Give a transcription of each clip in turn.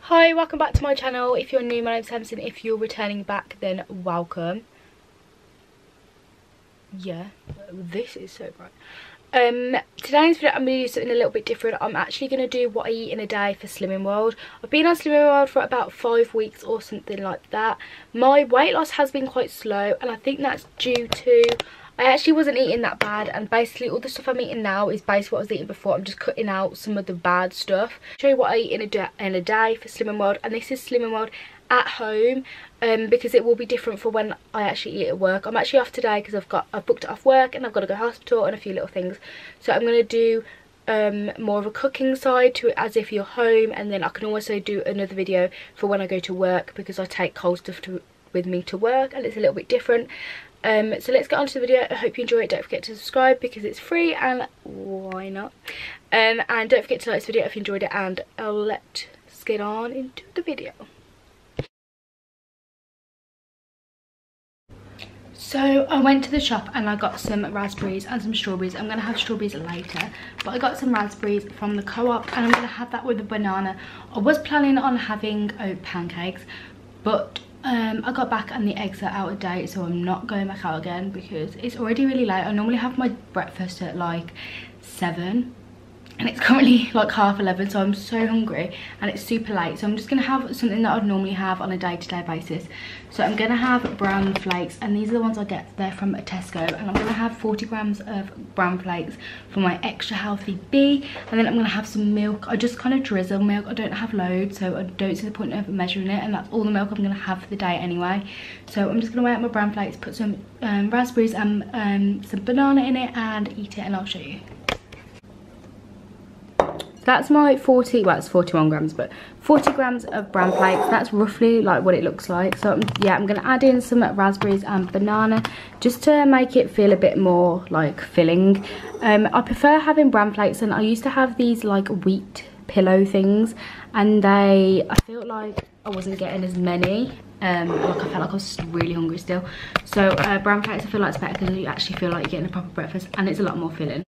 Hi, welcome back to my channel. If you're new, my name's Samson. If you're returning back, then welcome. Yeah, this is so bright. Today's video I'm going to do something a little bit different. I'm actually going to do what I eat in a day for Slimming World. I've been on Slimming World for about 5 weeks or something like that. My weight loss has been quite slow, and I think that's due to I actually wasn't eating that bad, and basically all the stuff I'm eating now is basically what I was eating before. I'm just cutting out some of the bad stuff. I'll show you what I eat in a day for Slimming World, and this is Slimming World at home, because it will be different for when I actually eat at work. I'm actually off today because I've booked it off work and I've got to go to hospital and a few little things. So I'm going to do more of a cooking side to it as if you're home, and then I can also do another video for when I go to work because I take cold stuff with me to work and it's a little bit different. So let's get on to the video. I hope you enjoy it. Don't forget to subscribe because it's free, and why not? And don't forget to like this video if you enjoyed it, and let's get on into the video. So I went to the shop and I got some raspberries and some strawberries. I'm going to have strawberries later, but I got some raspberries from the Co-op and I'm going to have that with a banana. I was planning on having oat pancakes, but I got back and the eggs are out of date, so I'm not going back out again because it's already really late. I normally have my breakfast at like 7 and it's currently like 11:30, so I'm so hungry and it's super late. So I'm just going to have something that I'd normally have on a day-to-day basis. So I'm going to have brown flakes, and these are the ones I get there from Tesco, and I'm going to have 40 grams of brown flakes for my extra healthy bee, and then I'm going to have some milk. I just kind of drizzle milk. I don't have loads, so I don't see the point of measuring it, and that's all the milk I'm going to have for the day anyway. So I'm just going to weigh out my brown flakes, put some raspberries and some banana in it and eat it, and I'll show you. That's my 40, well it's 41 grams, but 40 grams of brown flakes. That's roughly like what it looks like. So yeah, I'm going to add in some raspberries and banana just to make it feel a bit more like filling. I prefer having brown flakes, and I used to have these like wheat pillow things, and I felt like I wasn't getting as many. Like I felt like I was really hungry still. So brown flakes I feel like it's better because you actually feel like you're getting a proper breakfast, and it's a lot more filling.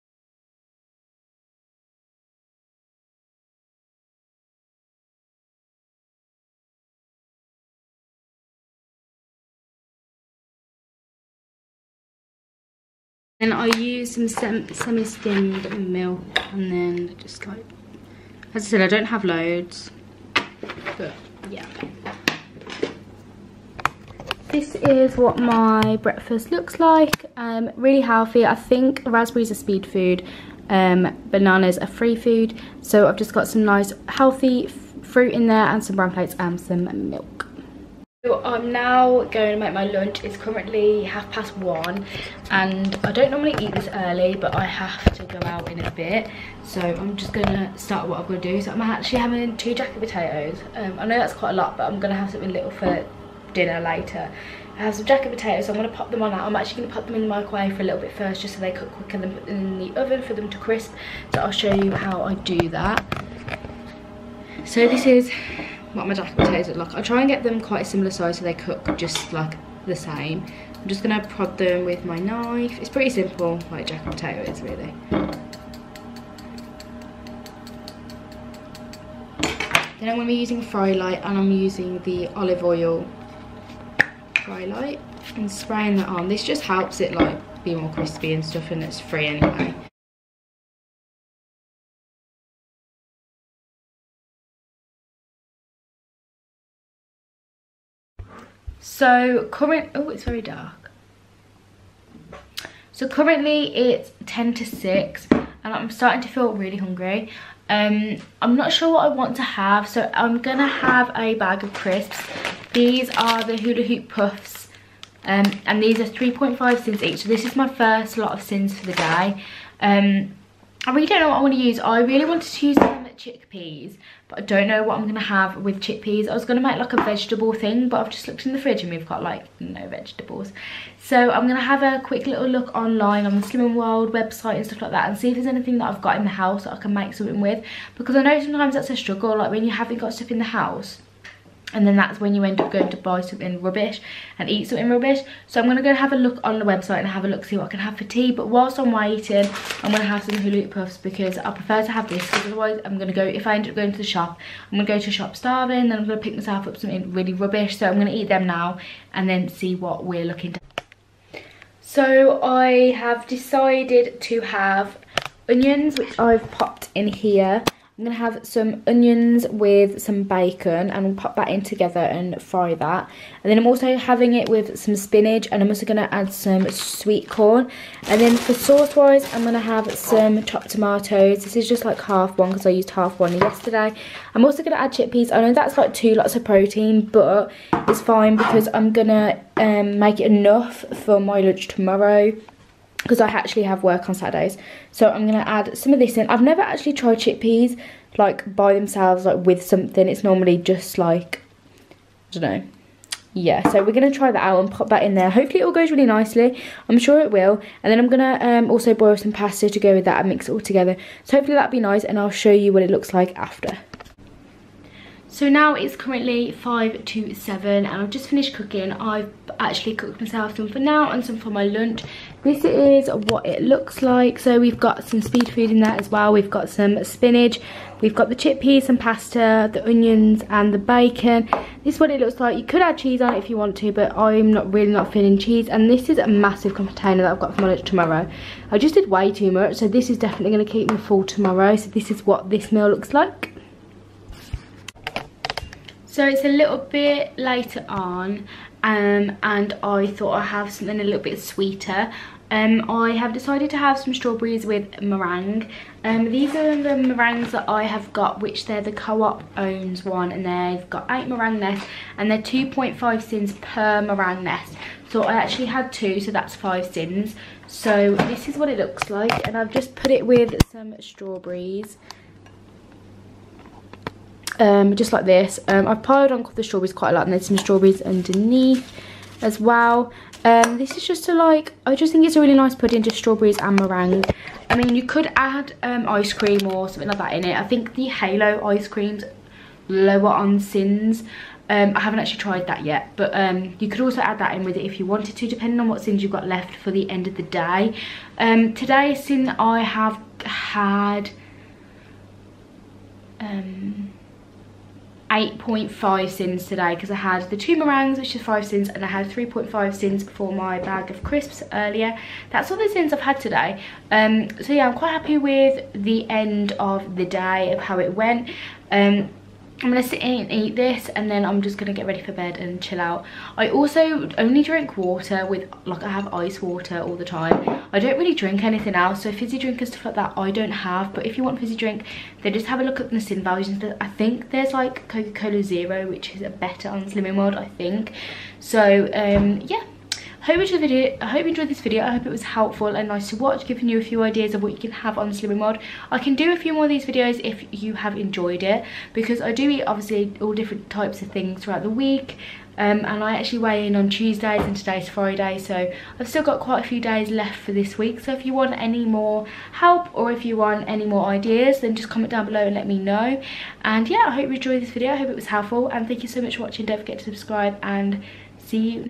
Then I use some semi-skimmed milk, and then just like, as I said, I don't have loads, but yeah. This is what my breakfast looks like. Really healthy. I think raspberries are speed food, bananas are free food, so I've just got some nice healthy fruit in there and some brown flakes and some milk. So I'm now going to make my lunch. It's currently 1:30 and I don't normally eat this early, but I have to go out in a bit, so I'm just going to start what I'm going to do. So I'm actually having 2 jacket potatoes. I know that's quite a lot, but I'm going to have something little for dinner later. I have some jacket potatoes, so I'm going to pop them on now. I'm actually going to pop them in the microwave for a little bit first, just so they cook quicker, than put them in the oven for them to crisp. So I'll show you how I do that. So this is what my jacket potatoes look like. I try and get them quite a similar size so they cook just like the same. I'm just going to prod them with my knife. It's pretty simple, like jacket potato is really. Then I'm going to be using Fry Light, and I'm using the olive oil Fry Light and spraying that on. This just helps it like be more crispy and stuff, and it's free anyway. So oh, it's very dark. So currently it's 10 to 6 and I'm starting to feel really hungry. I'm not sure what I want to have, so I'm gonna have a bag of crisps. These are the Hula Hoop Puffs, and these are 3.5 cents each. So this is my first lot of cents for the day. I really don't know what I want to use. I really wanted to use some chickpeas, but I don't know what I'm going to have with chickpeas. I was going to make like a vegetable thing, but I've just looked in the fridge and we've got like no vegetables. So I'm going to have a quick little look online on the Slimming World website and stuff like that, and see if there's anything that I've got in the house that I can make something with, because I know sometimes that's a struggle, like when you haven't got stuff in the house. and then that's when you end up going to buy something rubbish and eat something rubbish. So I'm going to go have a look on the website and have a look, see what I can have for tea. But whilst I'm waiting, I'm going to have some Hula Hoop Puffs because I prefer to have this, because otherwise I'm going to go, if I end up going to the shop, I'm going to go to a shop starving, then I'm going to pick myself up something really rubbish. So I'm going to eat them now and then see what we're looking to. So I have decided to have onions, which I've popped in here. I'm going to have some onions with some bacon and we'll pop that in together and fry that. And then I'm also having it with some spinach, and I'm also going to add some sweet corn. And then for sauce wise, I'm going to have some chopped tomatoes. This is just like half one because I used half one yesterday. I'm also going to add chickpeas. I know that's like 2 lots of protein, but it's fine because I'm going to make it enough for my lunch tomorrow, because I actually have work on Saturdays. So I'm going to add some of this in. I've never actually tried chickpeas like by themselves, like with something. It's normally just like, I don't know. Yeah, so we're going to try that out and pop that in there. Hopefully it all goes really nicely. I'm sure it will. And then I'm going to also boil some pasta to go with that and mix it all together. So hopefully that'll be nice, and I'll show you what it looks like after. So now it's currently 5 to 7 and I've just finished cooking. I've actually cooked myself some for now and some for my lunch. This is what it looks like. So we've got some speed food in there as well. We've got some spinach, we've got the chickpeas, some pasta, the onions and the bacon. This is what it looks like. You could add cheese on it if you want to, but I'm really not feeling cheese. And this is a massive container that I've got for my lunch tomorrow. I just did way too much, so this is definitely going to keep me full tomorrow. So this is what this meal looks like. So it's a little bit later on, and I thought I'd have something a little bit sweeter. I have decided to have some strawberries with meringue. These are the meringues that I have got, which they're the Co-op owns one, and they've got 8 meringue nests, and they're 2.5 cents per meringue nest. So I actually had 2, so that's 5 cents. So this is what it looks like, and I've just put it with some strawberries. Just like this. I've piled on the strawberries quite a lot, and there's some strawberries underneath as well. This is just to like, I just think it's a really nice pudding, just strawberries and meringue. I mean, you could add ice cream or something like that in it. I think the Halo ice cream's lower on sins. I haven't actually tried that yet, but you could also add that in with it if you wanted to, depending on what sins you've got left for the end of the day. Today, sin I have had 8.5 cents today, because I had the 2 meringues, which is 5 cents, and I had 3.5 cents for my bag of crisps earlier. That's all the cents I've had today. So yeah, I'm quite happy with the end of the day, of how it went. I'm going to sit in and eat this, and then I'm just going to get ready for bed and chill out. I also only drink water with, like, I have ice water all the time. I don't really drink anything else, so fizzy drink and stuff like that I don't have. But if you want fizzy drink, then just have a look at the sin values. I think there's like Coca-Cola Zero, which is better on Slimming World, I think. So yeah, I hope you enjoyed this video. I hope it was helpful and nice to watch, giving you a few ideas of what you can have on Slimming World. I can do a few more of these videos if you have enjoyed it, because I do eat obviously all different types of things throughout the week. And I actually weigh in on Tuesdays, and today's Friday, so I've still got quite a few days left for this week. So if you want any more help, or if you want any more ideas, then just comment down below and let me know. And yeah, I hope you enjoyed this video. I hope it was helpful, and thank you so much for watching. Don't forget to subscribe, and see you.